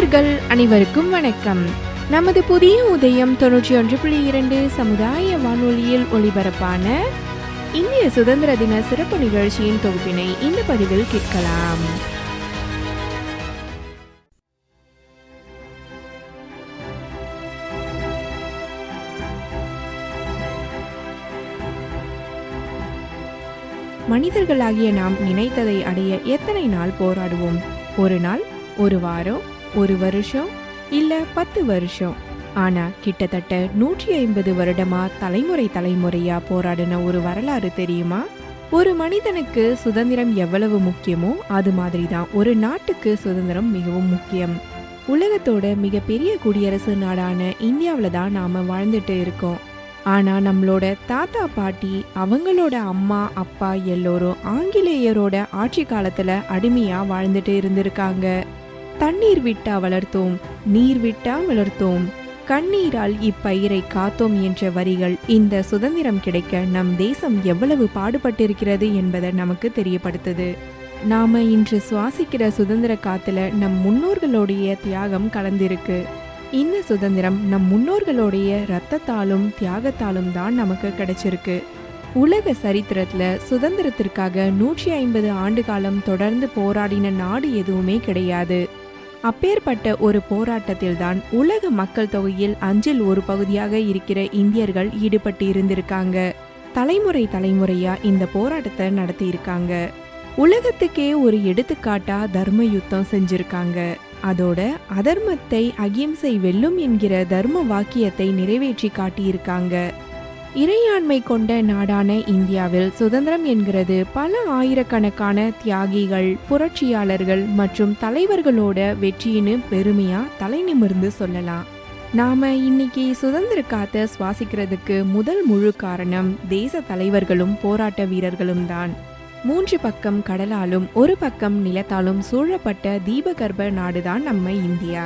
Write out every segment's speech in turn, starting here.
நேயர்கள் அனைவருக்கும் வணக்கம். நமது புதிய உதயம் 91.2 சமுதாய வானொலியில் ஒளிபரப்பான இந்திய சுதந்திர தின சிறப்பு நிகழ்ச்சியின் தொகுப்பினை இந்த பதிவில் கேட்கலாம். மனிதர்களாகிய நாம் நினைத்ததை அடைய எத்தனை நாள் போராடுவோம்? ஒரு நாள், ஒரு வாரம், ஒரு வருஷம், இல்ல 10 வருஷம். ஆனா கிட்டத்தட்ட 150 வருடமா தலைமுறையா போராடின ஒரு வரலாறு தெரியுமா? ஒரு மனிதனுக்கு சுதந்திரம் எவ்வளவு முக்கியமோ அது மாதிரிதான் ஒரு நாட்டுக்கு சுதந்திரம் மிகவும் முக்கியம். உலகத்தோட மிகப்பெரிய குடியரசு நாடான இந்தியாவில தான் நாம வாழ்ந்துட்டு இருக்கோம். ஆனா நம்மளோட தாத்தா பாட்டி, அவங்களோட அம்மா அப்பா எல்லோரும் ஆங்கிலேயரோட ஆட்சி காலத்துல அடிமையா வாழ்ந்துட்டு இருந்திருக்காங்க. தண்ணீர் விட்டா வளர்த்தோம், நீர் விட்டா வளர்த்தோம், கண்ணீரால் இப்பயிரை காத்தோம் என்ற வரிகள் இந்த சுதந்திரம் கிடைக்க நம் தேசம் எவ்வளவு பாடுபட்டிருக்கிறது என்பதை நமக்கு தெரியப்படுத்துது. நாம இன்று சுவாசிக்கிற சுதந்திர காத்துல நம் முன்னோர்களுடைய தியாகம் கலந்திருக்கு. இந்த சுதந்திரம் நம் முன்னோர்களுடைய இரத்தத்தாலும் தியாகத்தாலும் தான் நமக்கு கிடைச்சிருக்கு. உலக சரித்திரத்துல சுதந்திரத்திற்காக 150 ஆண்டு காலம் தொடர்ந்து போராடின நாடு எதுவுமே கிடையாது. அப்பேற்பட்ட ஒரு போராட்டத்தில் தான் உலக மக்கள் தொகையில் 5ல் ஒரு பகுதியாக இருக்கிற இந்தியர்கள் ஈடுபட்டு இருந்திருக்காங்க. தலைமுறையா இந்த போராட்டத்தை நடத்தி இருக்காங்க. உலகத்துக்கே ஒரு எடுத்துக்காட்டா தர்ம யுத்தம் செஞ்சிருக்காங்க. அதோட அதர்மத்தை அகிம்சை வெல்லும் என்கிற தர்ம வாக்கியத்தை நிறைவேற்றி காட்டியிருக்காங்க. இறையாண்மை கொண்ட நாடான இந்தியாவில் சுதந்திரம் என்கிறது பல ஆயிரக்கணக்கான தியாகிகள், புரட்சியாளர்கள் மற்றும் தலைவர்களோட வெற்றின்னு பெருமையா தலை நிமிர்ந்து சொல்லலாம். நாம இன்னைக்கு சுதந்திர காத்த சுவாசிக்கிறதுக்கு முதல் முழு காரணம் தேச தலைவர்களும் போராட்ட வீரர்களும் தான். 3 பக்கம் கடலாலும் 1 பக்கம் நிலத்தாலும் சூழப்பட்ட தீபகற்ப நாடுதான் நம்ம இந்தியா.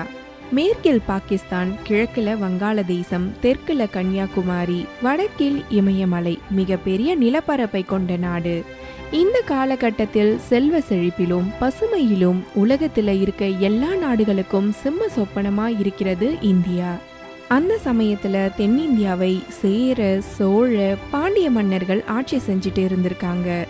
மேற்கில் பாகிஸ்தான், கிழக்குல வங்காளதேசம், தெற்குல கன்னியாகுமரி, வடக்கில் இமயமலை, மிகப்பெரிய நிலப்பரப்பை கொண்ட நாடு. இந்த காலகட்டத்தில் செல்வ செழிப்பிலும் பசுமையிலும் உலகத்துல இருக்க எல்லா நாடுகளுக்கும் சிம்ம சொப்பனமா இருக்கிறது இந்தியா. அந்த சமயத்துல தென்னிந்தியாவை சேர, சோழ, பாண்டிய மன்னர்கள் ஆட்சி செஞ்சுட்டு இருந்திருக்காங்க.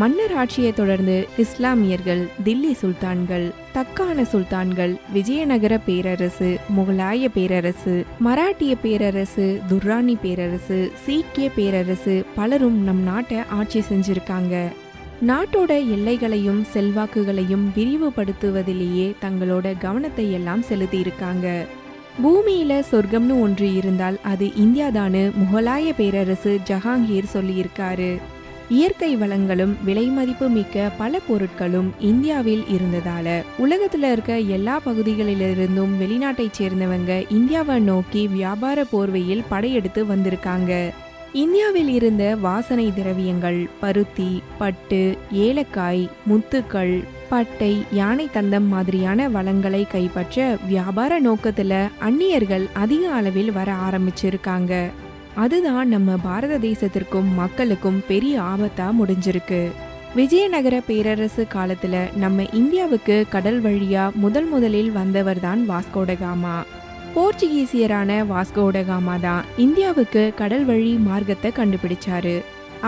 மன்னர் ஆட்சியை தொடர்ந்து இஸ்லாமியர்கள், தில்லி சுல்தான்கள், தக்கான சுல்தான்கள், விஜயநகர பேரரசு, முகலாய பேரரசு, மராட்டிய பேரரசு, துர்ரானி பேரரசு, சீக்கிய பேரரசு பலரும் நம் நாட்டை ஆட்சி செஞ்சிருக்காங்க. நாட்டோட எல்லைகளையும் செல்வாக்குகளையும் விரிவுபடுத்துவதிலேயே தங்களோட கவனத்தை எல்லாம் செலுத்தி இருக்காங்க. பூமியில சொர்க்கம்னு ஒன்று இருந்தால் அது இந்தியாதான்னு முகலாய பேரரசு ஜஹாங்கீர் சொல்லியிருக்காரு. இயற்கை வளங்களும் விலை மதிப்பு மிக்க பல பொருட்களும் இந்தியாவில் இருந்ததால உலகத்துல இருக்க எல்லா பகுதிகளிலிருந்தும் வெளிநாட்டை சேர்ந்தவங்க இந்தியாவை நோக்கி வியாபார போர்வையில் படையெடுத்து வந்திருக்காங்க. இந்தியாவில் இருந்த வாசனை திரவியங்கள், பருத்தி, பட்டு, ஏலக்காய், முத்துக்கள், பட்டை, யானை தந்தம் மாதிரியான வளங்களை கைப்பற்ற வியாபார நோக்கத்துல அந்நியர்கள் அதிக அளவில் வர ஆரம்பிச்சிருக்காங்க. அதுதான் நம்ம பாரத தேசத்திற்கும் மக்களுக்கும் பெரிய ஆபத்தா முடிஞ்சிருக்கு. விஜயநகர பேரரசு காலத்துல நம்ம இந்தியாவுக்கு கடல் வழியா முதலில் வந்தவர் தான் வாஸ்கோடகாமா. போர்ச்சுகீசியரான வாஸ்கோடகாமா தான் இந்தியாவுக்கு கடல் வழி மார்க்கத்தை கண்டுபிடிச்சாரு.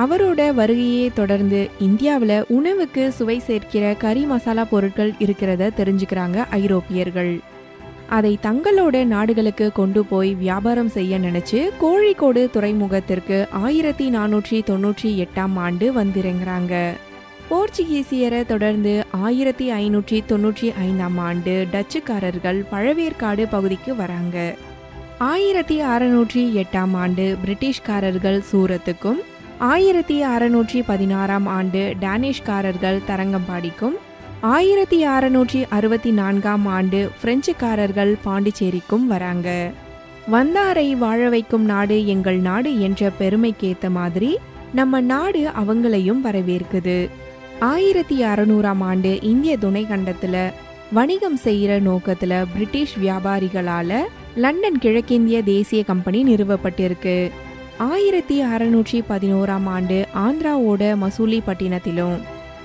அவரோட வருகையை தொடர்ந்து இந்தியாவில் உணவுக்கு சுவை சேர்க்கிற கறி மசாலா பொருட்கள் இருக்கிறத தெரிஞ்சுக்கிறாங்க ஐரோப்பியர்கள். அதை தங்களோட நாடுகளுக்கு கொண்டு போய் வியாபாரம் செய்ய நினைச்சு கோழிக்கோடு துறைமுகத்திற்கு 1498ஆம் ஆண்டு வந்திறங்குறாங்க. போர்ச்சுகீசியரை தொடர்ந்து 1595ஆம் ஆண்டு டச்சுக்காரர்கள் பழவேற்காடு பகுதிக்கு வராங்க. 1608ஆம் ஆண்டு பிரிட்டிஷ்காரர்கள் சூரத்துக்கும், 1616ஆம் ஆண்டு டேனிஷ்காரர்கள் தரங்கம்பாடிக்கும், 1664ஆம் ஆண்டு பிரெஞ்சுக்காரர்கள் பாண்டிச்சேரிக்கும் வராங்க. வந்தாரை வாழ வைக்கும் நாடு எங்கள் நாடு என்ற பெருமைக்கேத்த மாதிரி நம்ம நாடு அவங்களையும் வரவேற்குது. 1600ஆம் ஆண்டு இந்திய துணை கண்டத்துல வணிகம் செய்யற நோக்கத்துல பிரிட்டிஷ் வியாபாரிகளால லண்டன் கிழக்கிந்திய தேசிய கம்பெனி நிறுவப்பட்டிருக்கு. 1611ஆம் ஆண்டு ஆந்திராவோட மசூலிப்பட்டினத்திலும்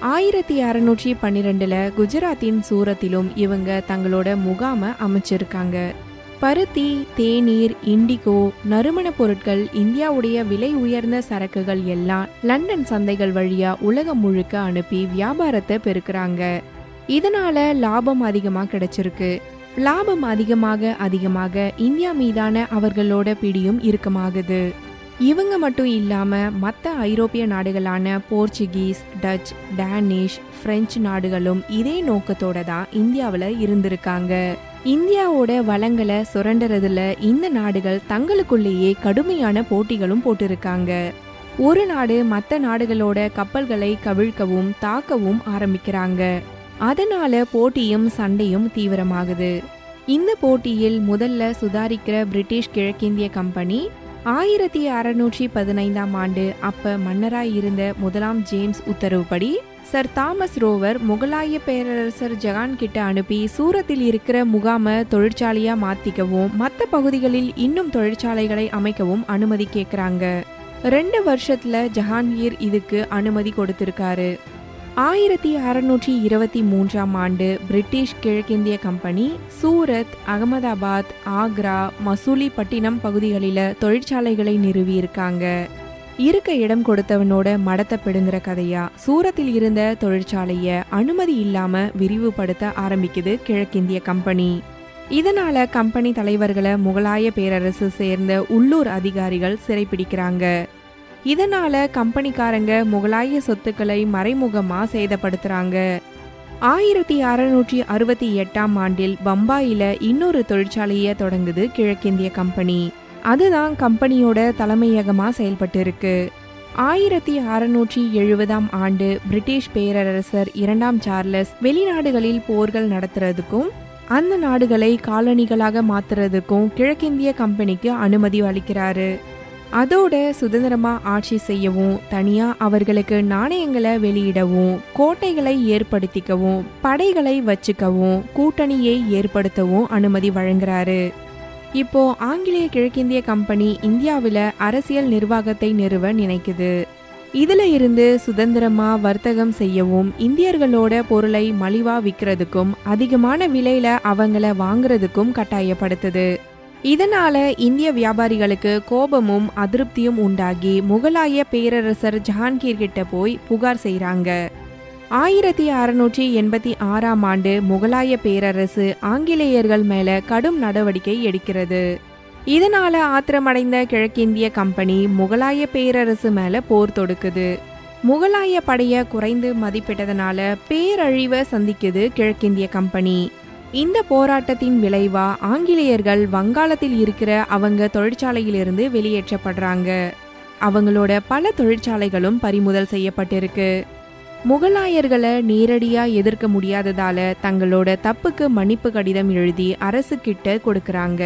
1612ல் குஜராத்தின் சூரத்திலும் இவங்க தங்களோட முகாமை அமைச்சிருக்காங்க. பருத்தி, தேநீர், இண்டிகோ, நறுமணப் பொருட்கள், இந்தியாவுடைய விலை உயர்ந்த சரக்குகள் எல்லாம் லண்டன் சந்தைகள் வழியா உலகம் முழுக்க அனுப்பி வியாபாரத்தை பெருக்குறாங்க. இதனால லாபம் அதிகமா கிடைச்சிருக்கு. லாபம் அதிகமாக இந்தியா மீதான அவர்களோட பிடியும் இறுக்கமாகுது. இவங்க மட்டும் இல்லாம மற்ற ஐரோப்பிய நாடுகளான போர்ச்சுகீஸ், டச், டேனிஷ், பிரெஞ்சு நாடுகளும் இதே நோக்கத்தோட தான் இந்தியாவில் இருந்திருக்காங்க. இந்தியாவோட வளங்களை சுரண்டுறதுல இந்த நாடுகள் தங்களுக்குள்ளேயே கடுமையான போட்டிகளும் போட்டிருக்காங்க. ஒரு நாடு மற்ற நாடுகளோட கப்பல்களை கவிழ்க்கவும் தாக்கவும் ஆரம்பிக்கிறாங்க. அதனால போட்டியும் சண்டையும் தீவிரமாகுது. இந்த போட்டியில் முதல்ல சுதாரிக்கிற பிரிட்டிஷ் கிழக்கிந்திய கம்பெனி 1615 அப்ப மன்னராய் இருந்த முதலாம் ஜேம்ஸ் உத்தரவுப்படி சர் தாமஸ் ரோவர் முகலாய பேரரசர் ஜஹான் கிட்ட அனுப்பி சூரத்தில் இருக்கிற முகாமை தொழிற்சாலையா மாத்திக்கவும் மற்ற பகுதிகளில் இன்னும் தொழிற்சாலைகளை அமைக்கவும் அனுமதி கேட்கிறாங்க. 2 வருஷத்துல ஜஹாங்கீர் இதுக்கு அனுமதி கொடுத்திருக்காரு. 1623 பிரிட்டிஷ் கிழக்கிந்திய கம்பெனி சூரத், அகமதாபாத், ஆக்ரா, மசூலிப்பட்டினம் பகுதிகளில் தொழிற்சாலைகளை நிறுவியிருக்காங்க. இருக்க இடம் கொடுத்தவனோட மடத்தை பிடுங்குற கதையா சூரத்தில் இருந்த தொழிற்சாலைய அனுமதி இல்லாம விரிவுபடுத்த ஆரம்பிக்குது கிழக்கிந்திய கம்பெனி. இதனால கம்பெனி தலைவர்களை முகலாய பேரரசு சேர்ந்த உள்ளூர் அதிகாரிகள் சிறைப்பிடிக்கிறாங்க. இதனால கம்பெனிக்காரங்க முகலாய சொத்துக்களை மறைமுகமா சேதப்படுத்துறாங்க. 1668 பம்பாயில இன்னொரு தொழிற்சாலையை தொடங்குது கிழக்கிந்திய கம்பெனி. அதுதான் கம்பெனியோட தலைமையகமா செயல்பட்டு இருக்கு. 1670 பிரிட்டிஷ் பேரரசர் 2ஆம் சார்லஸ் வெளிநாடுகளில் போர்கள் நடத்துறதுக்கும் அந்த நாடுகளை காலனிகளாக மாத்துறதுக்கும் கிழக்கிந்திய கம்பெனிக்கு அனுமதி அளிக்கிறாரு. அதோட சுதந்திரமா ஆட்சி செய்யவும், தனியா அவர்களுக்கு நாணயங்களை வெளியிடவும், கோட்டைகளை ஏற்படுத்திக்கவும், படைகளை வச்சுக்கவும், கூட்டணியை ஏற்படுத்தவும் அனுமதி வழங்குறாரு. இப்போ ஆங்கிலேய கிழக்கிந்திய கம்பெனி இந்தியாவில் அரசியல் நிர்வாகத்தை நிறுவ நினைக்குது. இதுல இருந்து சுதந்திரமா வர்த்தகம் செய்யவும், இந்தியர்களோட பொருளை மலிவா விற்கிறதுக்கும், அதிகமான விலையில அவங்கள வாங்குறதுக்கும் கட்டாயப்படுத்துது. இதனால இந்திய வியாபாரிகளுக்கு கோபமும் அதிருப்தியும் உண்டாகி முகலாய பேரரசர் ஜஹாங்கீர் கிட்ட போய் புகார் செய்றாங்க. 1686 முகலாய பேரரசு ஆங்கிலேயர்கள் மேல கடும் நடவடிக்கை எடுக்கிறது. இதனால ஆத்திரமடைந்த கிழக்கிந்திய கம்பெனி முகலாய பேரரசு மேல போர் தொடுக்குது. முகலாய படைய குறைந்து மதிப்பிட்டதனால பேரழிவை சந்திக்குது கிழக்கிந்திய கம்பெனி. இந்த போராட்டத்தின் விளைவா ஆங்கிலேயர்கள் வங்காளத்தில் இருக்கிற அவங்க தொழிற்சாலையிலிருந்து வெளியேற்றப்படுறாங்க. அவங்களோட பல தொழிற்சாலைகளும் பறிமுதல் செய்யப்பட்டிருக்கு. முகலாயர்களை நேரடியா எதிர்க்க முடியாததால தங்களோட தப்புக்கு மன்னிப்பு கடிதம் எழுதி அரசு கிட்ட கொடுக்கறாங்க.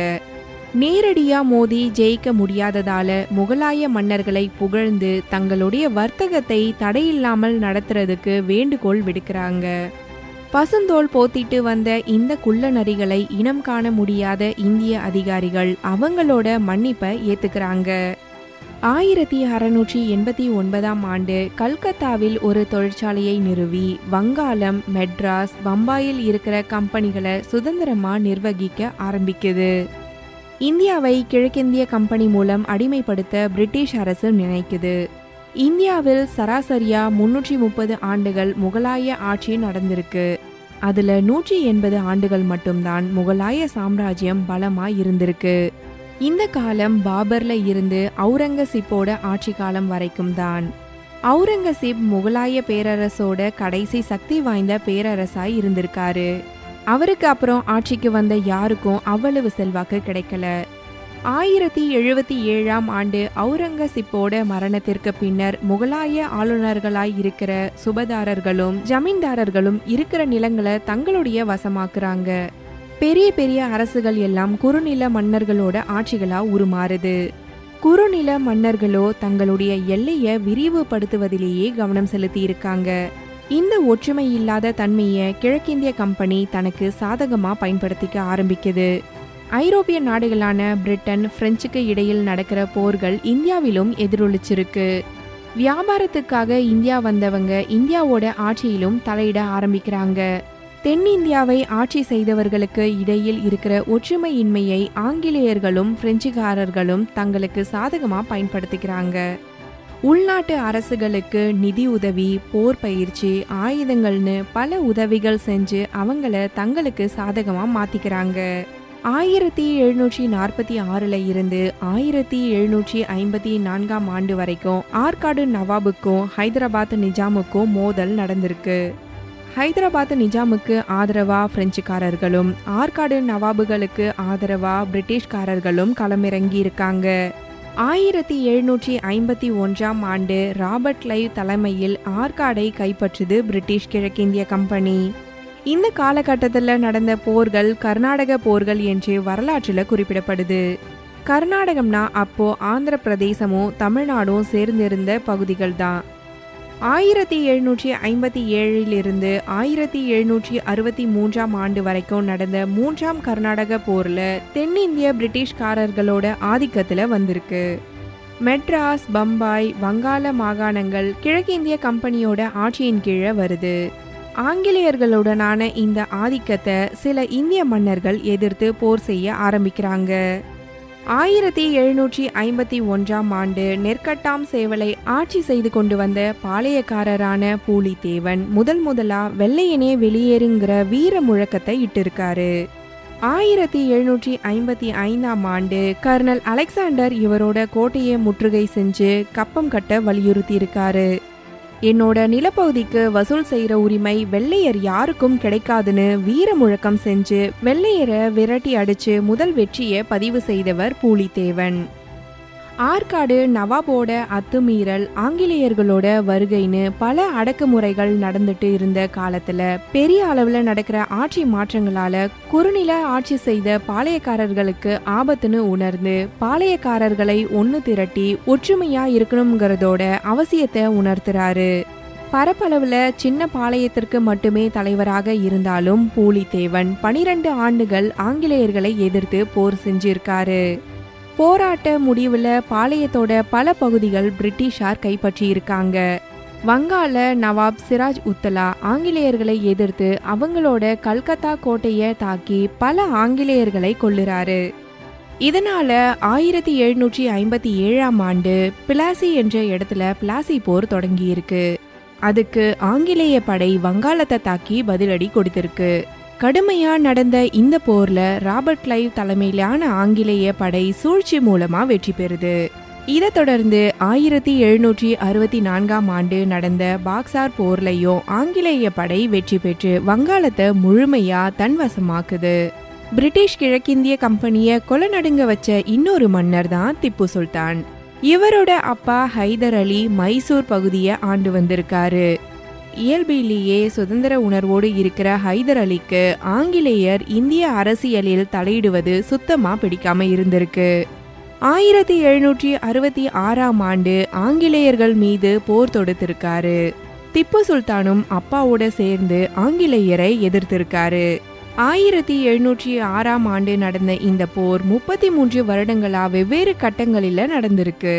நேரடியா மோதி ஜெயிக்க முடியாததால முகலாய மன்னர்களை புகழ்ந்து தங்களுடைய வர்த்தகத்தை தடையில்லாமல் நடத்துறதுக்கு வேண்டுகோள் விடுக்கிறாங்க. பசுந்தோல் போத்திட்டு வந்த இந்த குள்ள நரிகளை இனம் காண முடியாத இந்திய அதிகாரிகள் அவங்களோட மன்னிப்பை ஏத்துக்கிறாங்க. 1689 கல்கத்தாவில் ஒரு தொழிற்சாலையை நிறுவி வங்காளம், மெட்ராஸ், பம்பாயில் இருக்கிற கம்பெனிகளை சுதந்திரமா நிர்வகிக்க ஆரம்பிக்குது. இந்தியாவை கிழக்கிந்திய கம்பெனி மூலம் அடிமைப்படுத்த பிரிட்டிஷ் அரசு நினைக்குது. இந்தியாவில் சராசரியா 330 ஆண்டுகள் முகலாய ஆட்சி நடந்திருக்கு. அதுல 180 ஆண்டுகள் மட்டும்தான் முகலாய சாம்ராஜ்யம் பலமா இருந்திருக்கு. இந்த காலம் பாபர்ல இருந்து அவுரங்கசீப்போட ஆட்சி காலம் வரைக்கும் தான். அவுரங்கசீப் முகலாய பேரரசோட கடைசி சக்தி வாய்ந்த பேரரசாய் இருந்திருக்காரு. அவருக்கு அப்புறம் ஆட்சிக்கு வந்த யாருக்கும் அவ்வளவு செல்வாக்கு கிடைக்கல. 1077 அவுரங்கசீப்போட மரணத்திற்கு பின்னர் முகலாய ஆளுநர்களாய் இருக்கிற சுபதாரர்களும் ஜமீன்தாரர்களும் இருக்கிற நிலங்களை தங்களுடைய வசமாக்குறாங்க. பெரிய பெரிய அரசுகள் எல்லாம் குறுநில மன்னர்களோட ஆட்சிகளா உருமாறுது. குறுநில மன்னர்களோ தங்களுடைய எல்லையை விரிவுபடுத்துவதிலேயே கவனம் செலுத்தி இருக்காங்க. இந்த ஒற்றுமை இல்லாத தன்மையை கிழக்கிந்திய கம்பெனி தனக்கு சாதகமா பயன்படுத்திக்க ஆரம்பிக்குது. ஐரோப்பிய நாடுகளான பிரிட்டன், பிரெஞ்சுக்கு இடையில் நடக்கிற போர்கள் இந்தியாவிலும் எதிரொலிச்சிருக்கு. வியாபாரத்துக்காக இந்தியா வந்தவங்க இந்தியாவோட ஆட்சியிலும் தலையிட ஆரம்பிக்கிறாங்க. தென்னிந்தியாவை ஆட்சி செய்தவர்களுக்கு இடையில் இருக்கிற ஒற்றுமையின்மையை ஆங்கிலேயர்களும் பிரெஞ்சுக்காரர்களும் தங்களுக்கு சாதகமா பயன்படுத்திக்கிறாங்க. உள்நாட்டு அரசுகளுக்கு நிதி உதவி, போர் பயிற்சி, ஆயுதங்கள்னு பல உதவிகள் செஞ்சு அவங்கள தங்களுக்கு சாதகமா மாத்திக்கிறாங்க. 1746 இருந்து 1754 ஆண்டு வரைக்கும் ஆற்காடு நவாபுக்கும் ஹைதராபாத் நிஜாமுக்கும் மோதல் நடந்திருக்கு. ஹைதராபாத் நிஜாமுக்கு ஆதரவா பிரெஞ்சுக்காரர்களும் ஆற்காடு நவாபுகளுக்கு ஆதரவா பிரிட்டிஷ்காரர்களும் களமிறங்கி இருக்காங்க. 1751 ஆண்டு ராபர்ட் கிளைவ் தலைமையில் ஆற்காடை கைப்பற்றுது பிரிட்டிஷ் கிழக்கிந்திய கம்பெனி. இந்த காலகட்டத்தில் நடந்த போர்கள் கர்நாடக போர்கள் என்று வரலாற்றில் குறிப்பிடப்படுது. கர்நாடகம்னா அப்போ ஆந்திர பிரதேசமும் தமிழ்நாடும் சேர்ந்திருந்த பகுதிகள் தான். 1757 இருந்து 1763 ஆண்டு வரைக்கும் நடந்த 3ஆம் கர்நாடக போர்ல தென்னிந்திய பிரிட்டிஷ்காரர்களோட ஆதிக்கத்துல வந்திருக்கு. மெட்ராஸ், பம்பாய், வங்காள மாகாணங்கள் கிழக்கிந்திய கம்பெனியோட ஆட்சியின் கீழே வருது. ஆங்கிலேயர்களுடனான இந்த ஆதிக்கத்தை சில இந்திய மன்னர்கள் எதிர்த்து போர் செய்ய ஆரம்பிக்கிறாங்க. 1751 ஆண்டு நெற்கட்டாம் சேவலை ஆட்சி செய்து கொண்டு வந்த பாளையக்காரரான பூலித்தேவன் முதலா வெள்ளையனே வெளியேறுங்கிற வீர முழக்கத்தை இட்டிருக்காரு. 1755 ஆண்டு கர்னல் அலெக்சாண்டர் இவரோட கோட்டையை முற்றுகை செஞ்சு கப்பம் கட்ட வலியுறுத்தி இருக்காரு. என்னோட நிலப்பகுதிக்கு வசூல் செய்யற உரிமை வெள்ளையர் யாருக்கும் கிடைக்காதுன்னு வீர முழக்கம் செஞ்சு வெள்ளையரை விரட்டி அடிச்சு முதல் வெற்றியை பதிவு செய்தவர் பூலித்தேவன். ஆற்காடு நவாபோட அத்துமீறல், ஆங்கிலேயர்களோட வருகைன்னு பல அடக்குமுறைகள் நடந்துட்டு இருந்த காலத்துல பெரிய அளவுல நடக்கிற ஆட்சி மாற்றங்களால குறுநில ஆட்சி செய்த பாளையக்காரர்களுக்கு ஆபத்துன்னு உணர்ந்து பாளையக்காரர்களை ஒன்னு திரட்டி ஒற்றுமையா இருக்கணுங்கிறதோட அவசியத்தை உணர்த்துறாரு. பரப்பளவுல சின்ன பாளையத்திற்கு மட்டுமே தலைவராக இருந்தாலும் பூலித்தேவன் 12 ஆண்டுகள் ஆங்கிலேயர்களை எதிர்த்து போர் செஞ்சிருக்காரு. போராட்ட முடிவுல பாளையத்தோட பல பகுதிகள் பிரிட்டிஷார் கைப்பற்றி இருக்காங்க. வங்காள நவாப் சிராஜ் உத்தலா ஆங்கிலேயர்களை எதிர்த்து அவங்களோட கல்கத்தா கோட்டையை தாக்கி பல ஆங்கிலேயர்களை கொல்லுறாரு. இதனால 1757 ஆண்டு பிளாசி என்ற இடத்துல பிளாசி போர் தொடங்கி இருக்கு. அதுக்கு ஆங்கிலேய படை வங்காளத்தை தாக்கி பதிலடி கொடுத்திருக்கு. கடுமையா நடந்த இந்த போர்ல ராபர்ட் கிளைவ் தலைமையிலான ஆங்கிலேய படை சூழ்ச்சி மூலமா வெற்றி பெறுது. இதை தொடர்ந்து 1764 ஆண்டு நடந்த பாக்சார் போர்லையும் ஆங்கிலேய படை வெற்றி பெற்று வங்காளத்தை முழுமையா தன்வசமாக்குது. பிரிட்டிஷ் கிழக்கிந்திய கம்பெனியை கொலை நடுங்க வச்ச இன்னொரு மன்னர் தான் திப்பு சுல்தான். இவரோட அப்பா ஹைதர் அலி மைசூர் பகுதியை ஆண்டு வந்திருக்காரு. இயல்பிலேயே சுதந்திர உணர்வோடு இருக்கிற ஹைதர் அலிக்கு ஆங்கிலேயர் இந்திய அரசியலில் தலையிடுவது சுத்தமா பிடிக்காம இருந்திருக்கு. 1766 ஆண்டு ஆங்கிலேயர்கள் மீது போர் தொடுத்திருக்காரு. திப்பு சுல்தானும் அப்பாவோட சேர்ந்து ஆங்கிலேயரை எதிர்த்திருக்காரு. 1706 ஆண்டு நடந்த இந்த போர் 33 வருடங்களா வெவ்வேறு கட்டங்களில நடந்திருக்கு.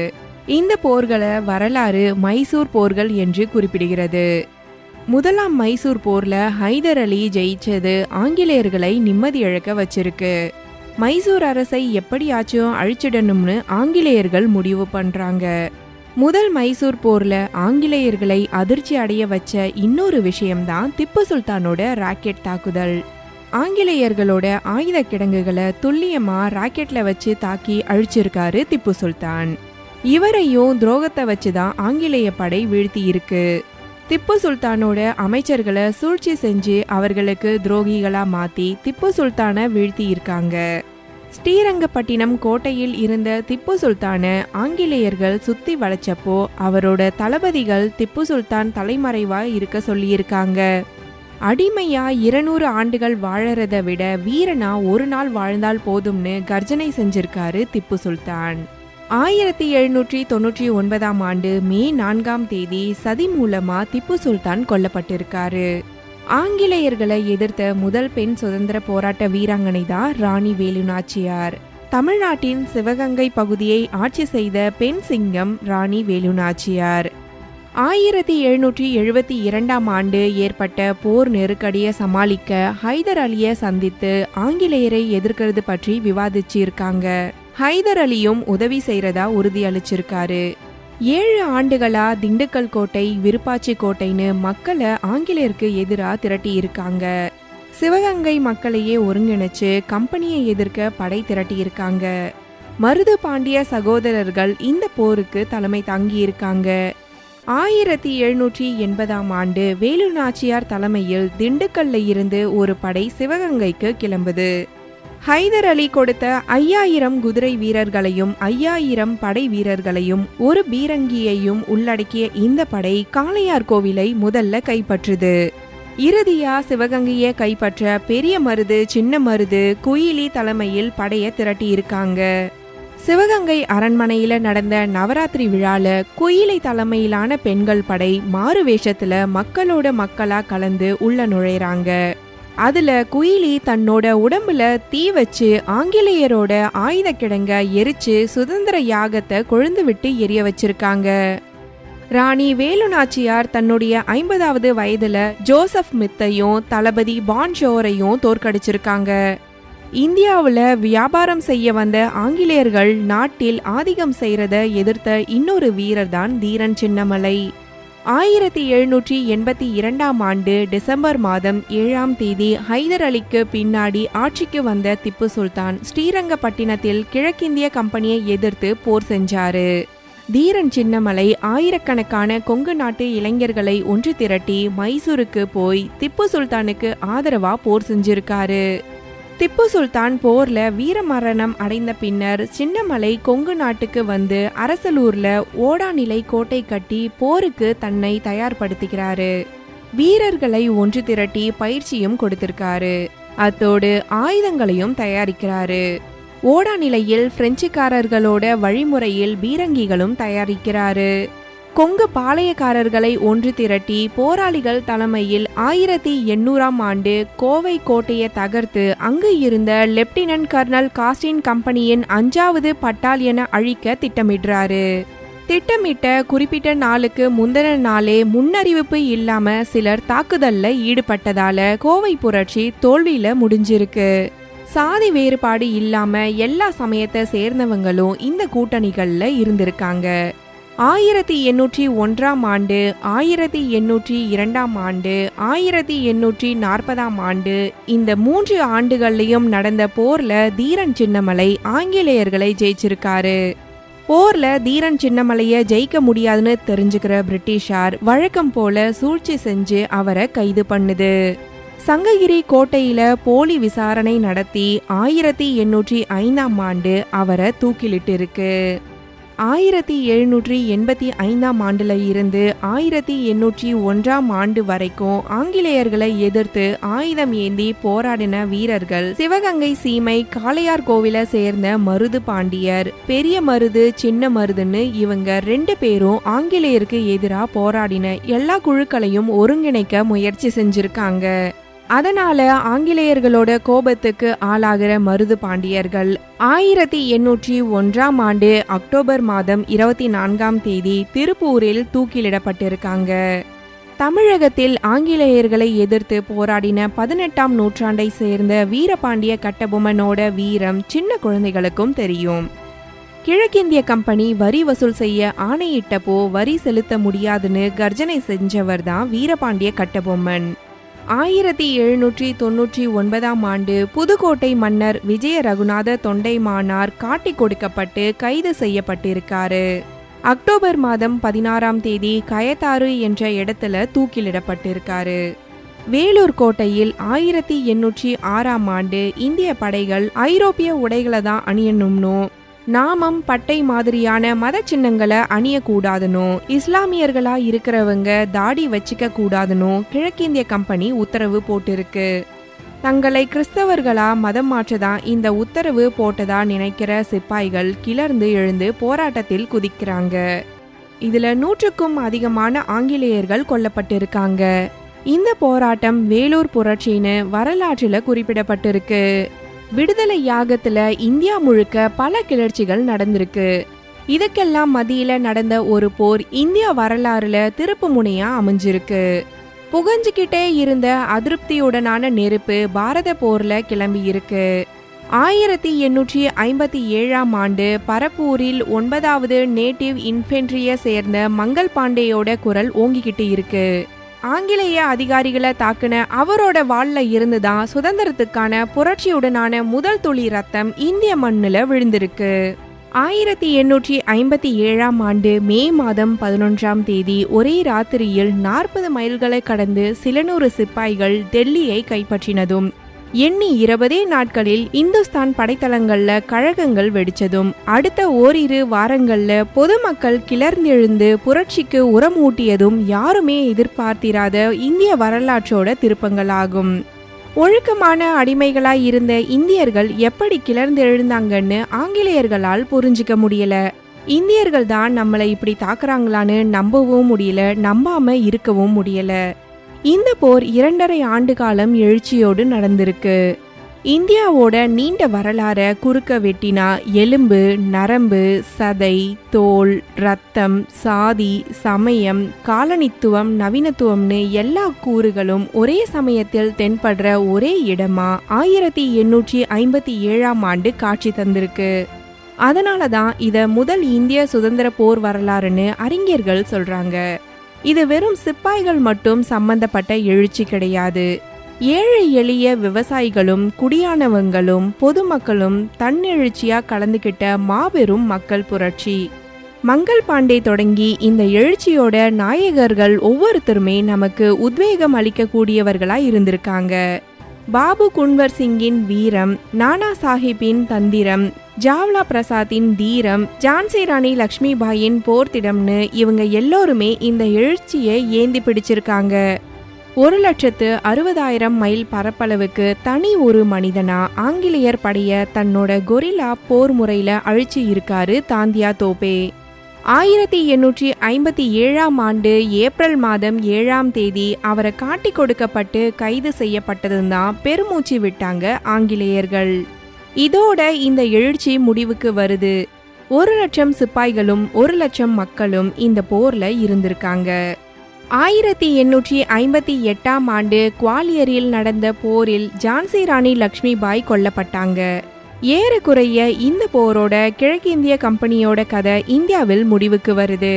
இந்த போர்களை வரலாறு மைசூர் போர்கள் என்று குறிப்பிடுகிறது. முதலாம் மைசூர் போர்ல ஹைதர் அலி ஜெயிச்சது ஆங்கிலேயர்களை நிம்மதி இழக்க வச்சிருக்கு. மைசூர் அரசை எப்படியாச்சும் அழிச்சிடணும்னு ஆங்கிலேயர்கள் முடிவு பண்றாங்க. முதல் மைசூர் போர்ல ஆங்கிலேயர்களை அதிர்ச்சி அடைய வச்ச இன்னொரு விஷயம்தான் திப்பு சுல்தானோட ராக்கெட் தாக்குதல். ஆங்கிலேயர்களோட ஆயுத கிடங்குகளை துல்லியமா ராக்கெட்ல வச்சு தாக்கி அழிச்சிருக்காரு திப்பு சுல்தான். இவரையும் துரோகத்தை வச்சுதான் ஆங்கிலேய படை வீழ்த்தி இருக்கு. திப்பு சுல்தானோட அமைச்சர்களை சூழ்ச்சி செஞ்சு அவர்களுக்கு துரோகிகளா மாத்தி திப்பு சுல்தானை வீழ்த்தி இருக்காங்க. ஸ்ரீரங்கப்பட்டினம் கோட்டையில் இருந்த திப்பு சுல்தானை ஆங்கிலேயர்கள் சுத்தி வளைச்சப்போ அவரோட தளபதிகள் திப்பு சுல்தான் தலைமறைவா இருக்க சொல்லியிருக்காங்க. அடிமையா 200 ஆண்டுகள் வாழறத விட வீரனா ஒரு நாள் வாழ்ந்தால் போதும்னு கர்ஜனை செஞ்சிருக்காரு திப்பு சுல்தான். 1799 ஆண்டு மே 4 சதி மூலமா திப்பு சுல்தான் கொல்லப்பட்டிருக்காரு. ஆங்கிலேயர்களை எதிர்த்த முதல் பெண் சுதந்திர போராட்ட வீராங்கனை தான் ராணி வேலு நாச்சியார். தமிழ்நாட்டின் சிவகங்கை பகுதியை ஆட்சி செய்த பெண் சிங்கம் ராணி வேலு நாச்சியார். 1772ஆம் ஆண்டு ஏற்பட்ட போர் நெருக்கடியை சமாளிக்க ஹைதர் அலியை சந்தித்து ஆங்கிலேயரை எதிர்க்கிறது பற்றி விவாதிச்சிருக்காங்க. ஹைதர் அலியும் உதவி செய்யறதா உறுதியளிச்சிருக்காரு. 7 ஆண்டுகளா திண்டுக்கல் கோட்டை, விருப்பாச்சி கோட்டைன்னு மக்களை ஆங்கிலேயருக்கு எதிராக திரட்டி இருக்காங்க. சிவகங்கை மக்களையே ஒருங்கிணைச்சு கம்பெனியை எதிர்க்க படை திரட்டி இருக்காங்க. மருது பாண்டிய சகோதரர்கள் இந்த போருக்கு தலைமை தாங்கி இருக்காங்க. 1780ஆம் ஆண்டு வேலு நாச்சியார் தலைமையில் திண்டுக்கல்ல இருந்து ஒரு படை சிவகங்கைக்கு கிளம்புது. ஹைதர் அலி கொடுத்த 5000 குதிரை வீரர்களையும் 5000 படை வீரர்களையும் ஒரு பீரங்கியையும் உள்ளடக்கிய இந்த படை காளையார் கோவிலை முதல்ல கைப்பற்றுது. இறுதியா சிவகங்கையை கைப்பற்ற பெரிய மருது, சின்ன மருது, குயிலி தலைமையில் படைய திரட்டி இருக்காங்க. சிவகங்கை அரண்மனையில நடந்த நவராத்திரி விழால குயிலை தலைமையிலான பெண்கள் படை மாறு வேஷத்துல மக்களோட மக்களா கலந்து உள்ள நுழைறாங்க. அதுல குயிலி தன்னோட உடம்புல தீ வச்சு ஆங்கிலேயரோட ஆயுத கிடங்க எரிச்சு சுதந்திர யாகத்தை கொழுந்து விட்டு எரிய வச்சிருக்காங்க. ராணி வேலு நாச்சியார் தன்னுடைய 50வது வயதுல ஜோசப் மித்தையும் தளபதி பான்ஷோரையும் தோற்கடிச்சிருக்காங்க. இந்தியாவில் வியாபாரம் செய்ய வந்த ஆங்கிலேயர்கள் நாட்டில் ஆதிக்கம் செய்யறத எதிர்த்த இன்னொரு வீரர் தான் தீரன் சின்னமலை. 1782ஆம் ஆண்டு டிசம்பர் மாதம் 7ஆம் தேதி ஹைதர் அலிக்கு பின்னாடி ஆட்சிக்கு வந்த திப்பு சுல்தான் ஸ்ரீரங்கப்பட்டினத்தில் கிழக்கிந்திய கம்பெனியை எதிர்த்து போர் செஞ்சாரு. தீரன் சின்னமலை ஆயிரக்கணக்கான கொங்கு நாட்டு இளைஞர்களை ஒன்று திரட்டி மைசூருக்கு போய் திப்பு சுல்தானுக்கு ஆதரவா போர் செஞ்சிருக்காரு. திப்பு சுல்தான் போர்ல வீரமரணம் அடைந்த பின்னர் சின்னமலை கொங்கு நாட்டுக்கு வந்து அரசலூர்ல ஓடாநிலை கோட்டை கட்டி போருக்கு தன்னை தயார்படுத்திக்கிறாரு. வீரர்களை ஒன்று திரட்டி பயிற்சியும் கொடுத்திருக்காரு. அத்தோடு ஆயுதங்களையும் தயாரிக்கிறாரு. ஓடாநிலையில் பிரெஞ்சுக்காரர்களோட வழிமுறையில் பீரங்கிகளும் தயாரிக்கிறாரு. கொங்கு பாளையக்காரர்களை ஒன்று திரட்டி போராளிகள் தலைமையில் 1800ஆம் ஆண்டு கோவை கோட்டையை தகர்த்து அங்கு இருந்த லெப்டினன்ட் கர்னல் காஸ்டின் கம்பெனியின் 5வது பட்டாலியனை அழிக்க திட்டமிடுறாரு. திட்டமிட்ட குறிப்பிட்ட நாளுக்கு முந்தின நாளே முன்னறிவிப்பு இல்லாம சிலர் தாக்குதல்ல ஈடுபட்டதால கோவை புரட்சி தோல்வியில முடிஞ்சிருக்கு. சாதி வேறுபாடு இல்லாம எல்லா சமயத்தை சேர்ந்தவங்களும் இந்த கூட்டணிகள்ல இருந்திருக்காங்க. 1801ஆம் ஆண்டு, 1802ஆம் ஆண்டு, 1840ஆம் ஆண்டு இந்த 3 ஆண்டுகள்லயும் நடந்த போர்ல தீரன் சின்னமலை ஆங்கிலேயர்களை ஜெயிச்சிருக்காரு. போர்ல தீரன் சின்னமலைய ஜெயிக்க முடியாதுன்னு தெரிஞ்சுக்கிற பிரிட்டிஷார் வழக்கம் போல சூழ்ச்சி செஞ்சு அவரை கைது பண்ணுது. சங்ககிரி கோட்டையில போலி விசாரணை நடத்தி 1805ஆம் ஆண்டு அவரை தூக்கிலிட்டு இருக்கு. 1785ஆம் ஆண்டுல இருந்து 1801ஆம் ஆண்டு வரைக்கும் ஆங்கிலேயர்களை எதிர்த்து ஆயுதம் ஏந்தி போராடின வீரர்கள் சிவகங்கை சீமை காளையார் கோவிலை சேர்ந்த மருது பாண்டியர், பெரிய மருது, சின்ன மருதுன்னு இவங்க 2 பேரும் ஆங்கிலேயருக்கு எதிராக போராடின எல்லா குழுக்களையும் ஒருங்கிணைக்க முயற்சி செஞ்சிருக்காங்க. அதனால ஆங்கிலேயர்களோட கோபத்துக்கு ஆளாகிற மருது பாண்டியர்கள் 1801ஆம் ஆண்டு அக்டோபர் மாதம் 24ஆம் தேதி திருப்பூரில் தூக்கிலிடப்பட்டிருக்காங்க. தமிழகத்தில் ஆங்கிலேயர்களை எதிர்த்து போராடின 18ஆம் நூற்றாண்டை சேர்ந்த வீரபாண்டிய கட்டபொம்மனோட வீரம் சின்ன குழந்தைகளுக்கும் தெரியும். கிழக்கிந்திய கம்பெனி வரி வசூல் செய்ய ஆணையிட்டப்போ வரி செலுத்த முடியாதுன்னு கர்ஜனை செஞ்சவர் தான் வீரபாண்டிய கட்டபொம்மன். 1799ஆம் ஆண்டு புதுக்கோட்டை மன்னர் விஜய ரகுநாத தொண்டைமானார் காட்டி கொடுக்கப்பட்டு கைது செய்யப்பட்டிருக்காரு. அக்டோபர் மாதம் 16ஆம் தேதி கயத்தாறு என்ற இடத்துல தூக்கிலிடப்பட்டிருக்காரு. வேலூர் கோட்டையில் 1806ஆம் ஆண்டு இந்திய படைகள் ஐரோப்பிய உடைகளை தான் அணியணும்னு, நாமம் பட்டை மாதிரியான மத சின்னங்களை அணியக்கூடாதுன்னு, இஸ்லாமியர்களா இருக்கிறவங்க தாடி வச்சுக்க கூடாதுன்னு கிழக்கிந்திய கம்பெனி உத்தரவு போட்டிருக்கு. தங்களை கிறிஸ்தவர்களா மதம் மாற்றதான் இந்த உத்தரவு போட்டதா நினைக்கிற சிப்பாய்கள் கிளர்ந்து எழுந்து போராட்டத்தில் குதிக்கிறாங்க. இதுல 100க்கும் அதிகமான ஆங்கிலேயர்கள் கொல்லப்பட்டிருக்காங்க. இந்த போராட்டம் வேலூர் புரட்சின்னு வரலாற்றுல குறிப்பிடப்பட்டிருக்கு. விடுதலை யாகத்துல இந்தியா முழுக்க பல கிளர்ச்சிகள் நடந்திருக்கு. இதுக்கெல்லாம் மத்தியில நடந்த ஒரு போர் இந்திய வரலாறுல திருப்பு முனையா அமைஞ்சிருக்கு. புகஞ்சுக்கிட்டே இருந்த அதிருப்தியுடனான நெருப்பு பாரத போர்ல கிளம்பி இருக்கு. 1857 பரப்பூரில் 9வது நேட்டிவ் இன்ஃபென்ட்ரிய சேர்ந்த மங்கள் பாண்டேயோட குரல் ஓங்கிக்கிட்டு இருக்கு. ஆங்கிலேய அதிகாரிகளை தாக்குன அவரோட வாள்ல இருந்துதான் சுதந்திரத்துக்கான புரட்சியுடனான முதல் துளி ரத்தம் இந்திய மண்ணுல விழுந்திருக்கு. 1857 மே மாதம் 11 ஒரே ராத்திரியில் 40 மைல்களை கடந்து சில நூறு சிப்பாய்கள் டெல்லியை கைப்பற்றினதும் எண்ணி 20 நாட்களில் இந்துஸ்தான் படைத்தளங்கள்ல கழகங்கள் வெடிச்சதும் அடுத்த ஓரிரு வாரங்கள்ல பொதுமக்கள் கிளர்ந்தெழுந்து புரட்சிக்கு உரமூட்டியதும் யாருமே எதிர்பார்த்திராத இந்திய வரலாற்றோட திருப்பங்களாகும். ஒழுக்கமான அடிமைகளாய் இருந்த இந்தியர்கள் எப்படி கிளர்ந்தெழுந்தாங்கன்னு ஆங்கிலேயர்களால் புரிஞ்சுக்க முடியல. இந்தியர்கள் தான் நம்மளை இப்படி தாக்குறாங்களான்னு நம்பவும் முடியல, நம்பாம இருக்கவும் முடியல. இந்த போர் 2½ ஆண்டு காலம் எழுச்சியோடு நடந்திருக்கு. இந்தியாவோட நீண்ட வரலாற குறுக்க வெட்டினா எலும்பு, நரம்பு, சதை, தோல், ரத்தம், சாதி, சமயம், காலனித்துவம், நவீனத்துவம்னு எல்லா கூறுகளும் ஒரே சமயத்தில் தென்படுற ஒரே இடமா 1857 காட்சி தந்திருக்கு. அதனாலதான் இத முதல் இந்திய சுதந்திர போர் வரலாறுன்னு அறிஞர்கள் சொல்றாங்க. இது வெறும் சிப்பாய்கள் மட்டும் சம்பந்தப்பட்ட எழுச்சி கிடையாது. ஏழை எளிய விவசாயிகளும் குடியானவங்களும் பொதுமக்களும் தன்னெழுச்சியா கலந்துகிட்ட மாபெரும் மக்கள் புரட்சி. மங்கள் பாண்டே தொடங்கி இந்த எழுச்சியோட நாயகர்கள் ஒவ்வொருத்தருமே நமக்கு உத்வேகம் அளிக்கக்கூடியவர்களா இருந்திருக்காங்க. பாபு குன்வர் சிங்கின் வீரம், நானா சாஹிப்பின் தந்திரம், ஜாவ்லா பிரசாத்தின் தீரம், ஜான்சி ராணி லக்ஷ்மிபாயின் போர்த்திடம்னு இவங்க எல்லோருமே இந்த எழுச்சியை ஏந்தி பிடிச்சிருக்காங்க. 1,60,000 மைல் பரப்பளவுக்கு தனி ஒரு மனிதனா ஆங்கிலேயர் படைய தன்னோட கொரில்லா போர் முறையில அழிச்சு இருக்காரு தாந்தியா தோப்பே. 1857 ஏப்ரல் மாதம் 7 அவரை காட்டி கொடுக்கப்பட்டு கைது செய்யப்பட்டதுதான் பெருமூச்சு விட்டாங்க ஆங்கிலேயர்கள். இதோட இந்த எழுச்சி முடிவுக்கு வருது. 1,00,000 சிப்பாய்களும் 1,00,000 மக்களும் இந்த போர்ல இருந்திருக்காங்க. 1858 குவாலியரில் நடந்த போரில் ஜான்சி ராணி லக்ஷ்மிபாய் கொல்லப்பட்டாங்க. ஏறக்குறைய இந்த போரோட கிழக்கிந்திய கம்பெனியோட கதை இந்தியாவில் முடிவுக்கு வருது.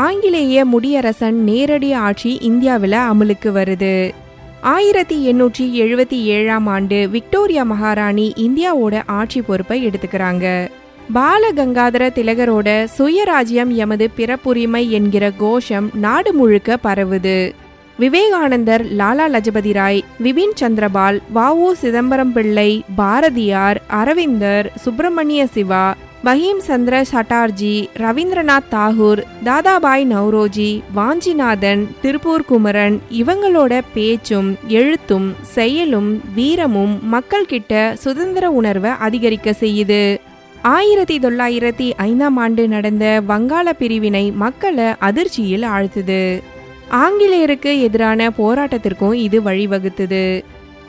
ஆங்கிலேய முடியரசன் நேரடி ஆட்சி இந்தியாவில் அமலுக்கு வருது. 1877 விக்டோரியா மகாராணி இந்தியாவோட ஆட்சி பொறுப்பை எடுத்துக்கிறாங்க. பால கங்காதர திலகரோட சுயராஜ்யம் எமது பிறப்புரிமை என்கிற கோஷம் நாடு முழுக்க பரவுது. விவேகானந்தர், லாலா லஜபதி ராய், விபின் சந்திரபால், வ.உ. சிதம்பரம் பிள்ளை, பாரதியார், அரவிந்தர், சுப்பிரமணிய சிவா, பஹீம் சந்திர சட்டார்ஜி, ரவீந்திரநாத் தாகூர், தாதாபாய் நவ்ரோஜி, வாஞ்சிநாதன், திருப்பூர் குமரன் இவங்களோட பேச்சும் எழுத்தும் செயலும் வீரமும் மக்கள் கிட்ட சுதந்திர உணர்வை அதிகரிக்க செய்யுது. 1905 நடந்த வங்காள பிரிவினை மக்களை அதிர்ச்சியில் ஆழ்த்துது. ஆங்கிலேயருக்கு எதிரான போராட்டத்திற்கும் இது வழிவகுத்தது.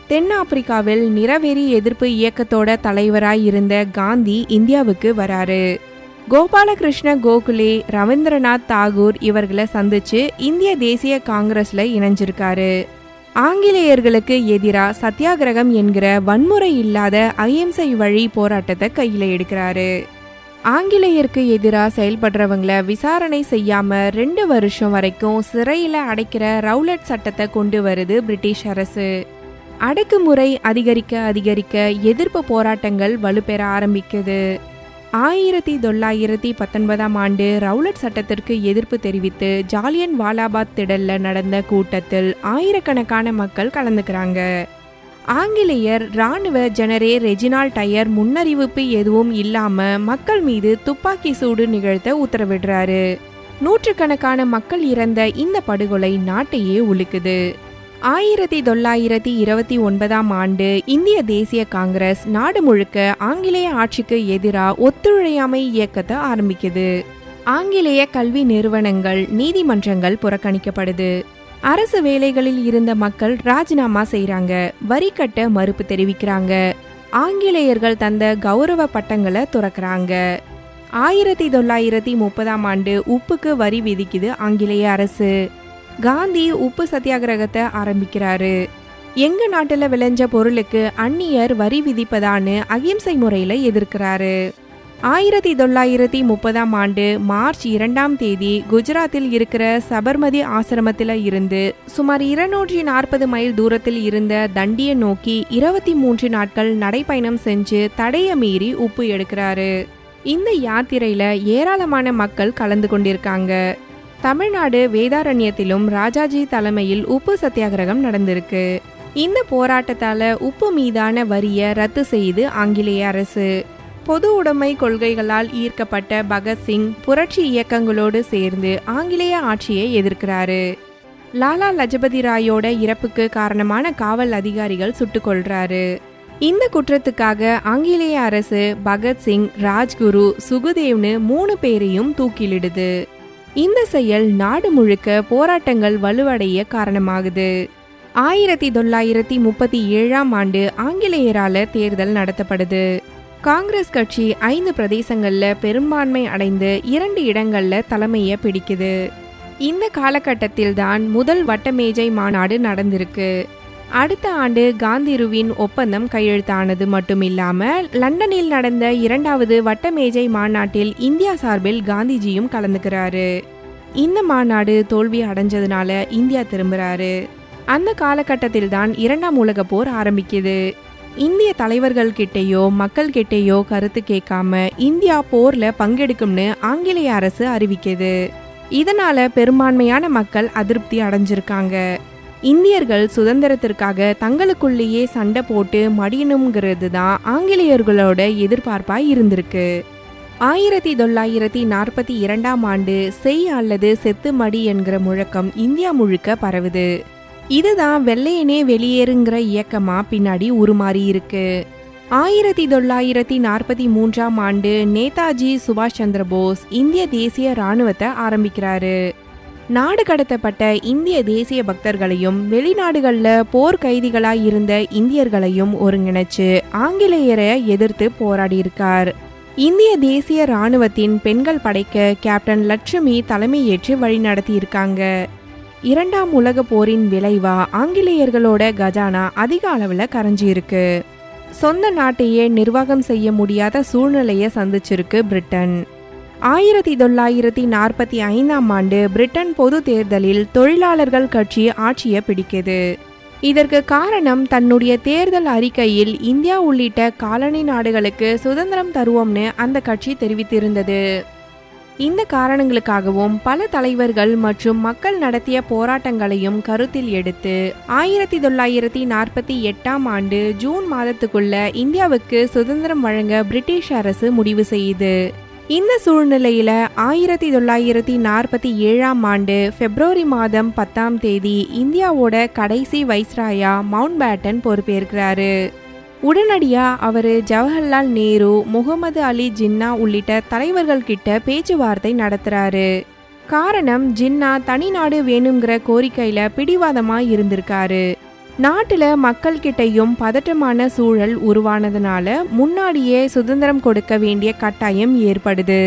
தென்னாப்பிரிக்காவில் நிறவெறி எதிர்ப்பு இயக்கத்தோட தலைவராய் இருந்த காந்தி இந்தியாவுக்கு வராரு. கோபாலகிருஷ்ண கோகுலே, ரவீந்திரநாத் தாகூர் இவர்களை சந்திச்சு இந்திய தேசிய காங்கிரஸ்ல இணைஞ்சிருக்காரு. ஆங்கிலேயர்களுக்கு எதிரா சத்தியாகிரகம் என்கிற வன்முறை இல்லாத அஹிம்சை வழி போராட்டத்தை கையில எடுக்கிறாரு. ஆங்கிலேயருக்கு எதிராக செயல்படுறவங்களை விசாரணை செய்யாம 2 வருஷம் வரைக்கும் சிறையில அடைக்கிற ரவுலட் சட்டத்தை கொண்டு வருது பிரிட்டிஷ் அரசு. அடக்குமுறை அதிகரிக்க எதிர்ப்பு போராட்டங்கள் வலுப்பெற ஆரம்பிக்குது. 1919 ரவுலட் சட்டத்திற்கு எதிர்ப்பு தெரிவித்து ஜாலியன் வாலாபாக் திடல்ல நடந்த கூட்டத்தில் ஆயிரக்கணக்கான மக்கள் கலந்துக்கிறாங்க. ஆங்கிலேயர் ராணுவ ஜெனரே ரெஜினால்ட் டயர் முன்னறிவிப்பு எதுவும் இல்லாம மக்கள் மீது துப்பாக்கி சூடு நிகழ்த்த உத்தரவிடுறாரு. நூற்றுக்கணக்கான மக்கள் இறந்த இந்த படுகொலை நாட்டையே உலுக்குது. 1929 இந்திய தேசிய காங்கிரஸ் நாடு முழுக்க ஆங்கிலேய ஆட்சிக்கு எதிராக ஒத்துழையாமை இயக்கத்தை ஆரம்பிக்குது. ஆங்கிலேய கல்வி நிறுவனங்கள், நீதிமன்றங்கள் புறக்கணிக்கப்படுது. அரசு வேலைகளில் இருந்த மக்கள் ராஜினாமா செய்யறாங்க, வரி கட்ட மறுப்பு தெரிவிக்கிறாங்க, ஆங்கிலேயர்கள் தந்த கௌரவ பட்டங்களை துறக்கிறாங்க. 1930ஆம் ஆண்டு உப்புக்கு வரி விதிக்குது ஆங்கிலேய அரசு. காந்தி உப்பு சத்தியாகிரகத்தை ஆரம்பிக்கிறாரு. எங்க நாட்டுல விளைஞ்ச பொருளுக்கு அந்நியர் வரி விதிப்பதான்னு அகிம்சை முறையில எதிர்க்கிறாரு. 1930ஆம் ஆண்டு மார்ச் 2ஆம் தேதி குஜராத்தில் இருக்கிற சபர்மதி ஆசிரமத்தில் இருந்து சுமார் 240 மைல் தூரத்தில் இருந்த தண்டியை நோக்கி 23 நாட்கள் நடைப்பயணம் செஞ்சு தடைய மீறி உப்பு எடுக்கிறாரு. இந்த யாத்திரையில ஏராளமான மக்கள் கலந்து கொண்டிருக்காங்க. தமிழ்நாடு வேதாரண்யத்திலும் ராஜாஜி தலைமையில் உப்பு சத்தியாகிரகம் நடந்திருக்கு. இந்த போராட்டத்தால உப்பு மீதான வரியை ரத்து செய்து ஆங்கிலேய அரசு. பொது உடைமை கொள்கைகளால் ஈர்க்கப்பட்ட பகத்சிங் புரட்சி இயக்கங்களோடு சேர்ந்து ஆங்கிலேய ஆட்சியை எதிர்க்கிறாரு. லாலா லஜபதி ராயோட இறப்புக்கு காரணமான காவல் அதிகாரிகள் சுட்டுக் கொல்றாரு. இந்த குற்றத்துக்காக ஆங்கிலேய அரசு பகத்சிங், ராஜ்குரு, சுகுதேவ்னு 3 பேரையும் தூக்கிலிடுது. இந்த செயல் நாடு முழுக்க போராட்டங்கள் வலுவடைய காரணமாகுது. 1937ஆம் ஆண்டு ஆங்கிலேயரால தேர்தல் நடத்தப்படுது. காங்கிரஸ் கட்சி 5 பிரதேசங்கள்ல பெரும்பான்மை அடைந்து 2 இடங்கள்ல தலைமையை பிடிக்குது. இந்த காலகட்டத்தில் தான் முதல் வட்டமேஜை மாநாடு நடந்திருக்கு. அடுத்த ஆண்டு காந்திருவின் ஒப்பந்தம் கையெழுத்தானது மட்டுமில்லாம லண்டனில் நடந்த 2வது வட்டமேஜை மாநாட்டில் இந்தியா சார்பில் காந்திஜியும் கலந்துக்கிறாரு. இந்த மாநாடு தோல்வி அடைஞ்சதுனால இந்தியா திரும்புறாரு. அந்த காலகட்டத்தில் தான் 2ஆம் உலக போர் ஆரம்பிக்குது. இந்திய தலைவர்கள் கிட்டேயோ மக்கள் கிட்டேயோ கருத்து கேட்காம இந்தியா போர்ல பங்கெடுக்கும்னு ஆங்கிலேய அரசு அறிவிக்குது. இதனால பெரும்பான்மையான மக்கள் அதிருப்தி அடைஞ்சிருக்காங்க. இந்தியர்கள் சுதந்திரத்திற்காக தங்களுக்குள்ளேயே சண்டை போட்டு மடியணுங்கிறது தான் ஆங்கிலேயர்களோட எதிர்பார்ப்பாய் இருந்திருக்கு. 1942ஆம் ஆண்டு செய் அல்லது செத்து மடி என்கிற முழக்கம் இந்தியா முழுக்க பரவுது. இதுதான் வெள்ளையனே வெளியேறுங்கிற இயக்கமா பின்னாடி உருமாறி இருக்கு. 1943ஆம் ஆண்டு நேதாஜி சுபாஷ் சந்திர போஸ் இந்திய தேசிய ராணுவத்தை ஆரம்பிக்கிறாரு. நாடு கடத்தப்பட்ட இந்திய தேசிய பக்தர்களையும் வெளிநாடுகள்ல போர் கைதிகளாய் இருந்த இந்தியர்களையும் ஒருங்கிணைச்சு ஆங்கிலேயரை எதிர்த்து போராடி இருக்கார். இந்திய தேசிய ராணுவத்தின் பெண்கள் படைக்க கேப்டன் லட்சுமி தலைமையேற்று வழிநடத்தி இருக்காங்க. 2ஆம் உலக போரின் விளைவா ஆங்கிலேயர்களோட கஜானா அதிக அளவுல கரைஞ்சி இருக்கு. சொந்த நாட்டையே நிர்வாகம் செய்ய முடியாத சூழ்நிலையை சந்திச்சிருக்கு பிரிட்டன். 1945ஆம் ஆண்டு பிரிட்டன் பொது தேர்தலில் தொழிலாளர்கள் கட்சி ஆட்சியை பிடிக்குது. இதற்கு காரணம் தன்னுடைய தேர்தல் அறிக்கையில் இந்தியா உள்ளிட்ட காலனி நாடுகளுக்கு சுதந்திரம் தருவோம்னு அந்த கட்சி தெரிவித்திருந்தது. இந்த காரணங்களுக்காகவும் பல தலைவர்கள் மற்றும் மக்கள் நடத்திய போராட்டங்களையும் கருத்தில் எடுத்து 1948ஆம் ஆண்டு ஜூன் மாதத்துக்குள்ள இந்தியாவுக்கு சுதந்திரம் வழங்க பிரிட்டிஷ் அரசு முடிவு செய்யுது. இந்த சூழ்நிலையில 1947ஆம் ஆண்டு பிப்ரவரி மாதம் 10ஆம் தேதி இந்தியாவோட கடைசி வைஸ்ராயா மவுண்ட் பேட்டன் பொறுப்பேற்கிறாரு. உடனடியா அவரு ஜவஹர்லால் நேரு, முகமது அலி ஜின்னா உள்ளிட்ட தலைவர்கள் கிட்ட பேச்சுவார்த்தை நடத்துறாரு. காரணம், ஜின்னா தனி நாடு வேணுங்கிற கோரிக்கையில பிடிவாதமா இருந்திருக்காரு. நாட்டுல மக்கள் கிட்டையும் பதற்றமான சூழல் உருவானதுனால முன்னாடியே சுதந்திரம் கொடுக்க வேண்டிய கட்டாயம் ஏற்படுது.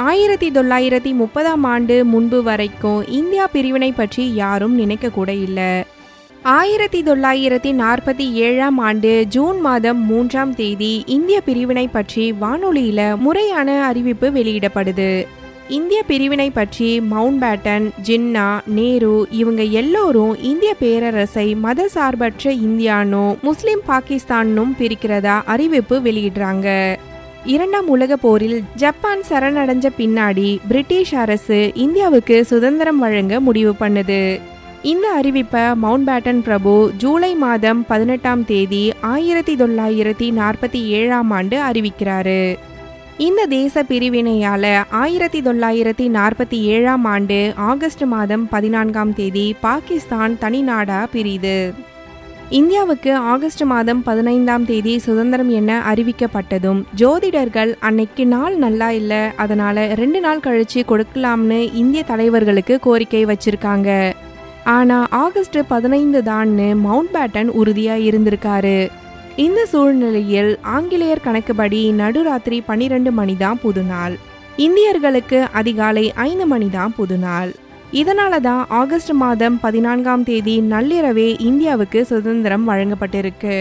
1930ஆம் ஆண்டு முன்பு வரைக்கும் இந்தியா பிரிவினை பற்றி யாரும் நினைக்க கூட இல்லை. 1947ஆம் ஆண்டு ஜூன் மாதம் 3ஆம் தேதி இந்திய பிரிவினை பற்றி வானொலியில முறையான அறிவிப்பு வெளியிடப்படுது. இந்திய பிரிவினை பற்றி மவுண்ட் பேட்டன், ஜின்னா, நேரு இவங்க எல்லோரும் இந்திய பேரரசை மத சார்பற்ற இந்தியானும் முஸ்லிம் பாகிஸ்தானும் பிரிக்கிறதா அறிவிப்பு வெளியிடுறாங்க. 2ஆம் உலக போரில் ஜப்பான் சரணடைஞ்ச பின்னாடி பிரிட்டிஷ் அரசு இந்தியாவுக்கு சுதந்திரம் வழங்க முடிவு பண்ணுது. இந்த அறிவிப்பை மவுண்ட் பேட்டன் பிரபு ஜூலை மாதம் 18ஆம் தேதி 1947ஆம் ஆண்டு அறிவிக்கிறாரு. இந்த தேச பிரிவினையால 1947ஆம் ஆண்டு ஆகஸ்ட் மாதம் 14ஆம் தேதி பாகிஸ்தான் தனி நாடா பிரியுது. இந்தியாவுக்கு ஆகஸ்ட் மாதம் 15ஆம் தேதி சுதந்திரம் என அறிவிக்கப்பட்டதும் ஜோதிடர்கள் அன்னைக்கு நாள் நல்லா இல்லை, அதனால 2 நாள் கழிச்சு கொடுக்கலாம்னு இந்திய தலைவர்களுக்கு கோரிக்கை வச்சிருக்காங்க. ஆனா ஆகஸ்ட் 15 தான்னு மவுண்ட் பேட்டன் உறுதியா இருந்திருக்காரு. இந்த சூழ்நிலையில் ஆங்கிலேயர் கணக்குப்படி நடுராத்திரி 12 மணி தான் புதுநாள். இந்தியர்களுக்கு அதிகாலை 5 மணி தான் புதுநாள். இதனால தான் ஆகஸ்ட் மாதம் 14ஆம் தேதி நள்ளிரவே இந்தியாவுக்கு சுதந்திரம் வழங்கப்பட்டிருக்கு.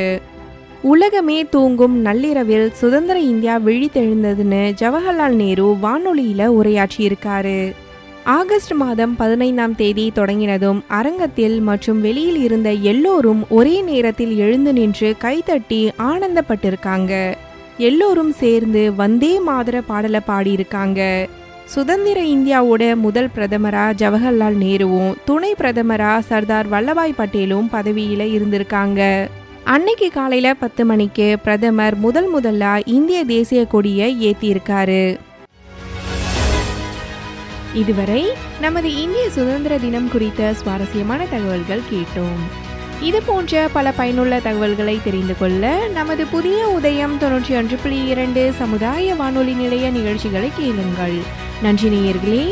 உலகமே தூங்கும் நள்ளிரவில் சுதந்திர இந்தியா விழித்தெழுந்ததுன்னு ஜவஹர்லால் நேரு வானொலியில உரையாற்றியிருக்காரு. ஆகஸ்ட் மாதம் 15ஆம் தேதி தொடங்கினதும் அரங்கத்தில் மற்றும் வெளியில் இருந்த எல்லோரும் ஒரே நேரத்தில் எழுந்து நின்று கைத்தட்டி ஆனந்தப்பட்டிருக்காங்க. எல்லோரும் சேர்ந்து வந்தே மாதர பாடலை பாடியிருக்காங்க. சுதந்திர இந்தியாவோட முதல் பிரதமரா ஜவஹர்லால் நேருவும் துணை பிரதமரா சர்தார் வல்லபாய் பட்டேலும் பதவியில இருந்திருக்காங்க. அன்னைக்கு காலையில 10 மணிக்கு பிரதமர் முதல்ல இந்திய தேசிய கொடியை ஏத்தியிருக்காரு. இதுவரை நமது இந்திய சுதந்திர தினம் குறித்த சுவாரஸ்யமான தகவல்கள் கேட்டோம். இது போன்ற பல பயனுள்ள தகவல்களை தெரிந்து கொள்ள நமது புதிய உதயம் 91.2 சமுதாய வானொலி நிலைய நிகழ்ச்சிகளை கேளுங்கள். நன்றி நேயர்களே.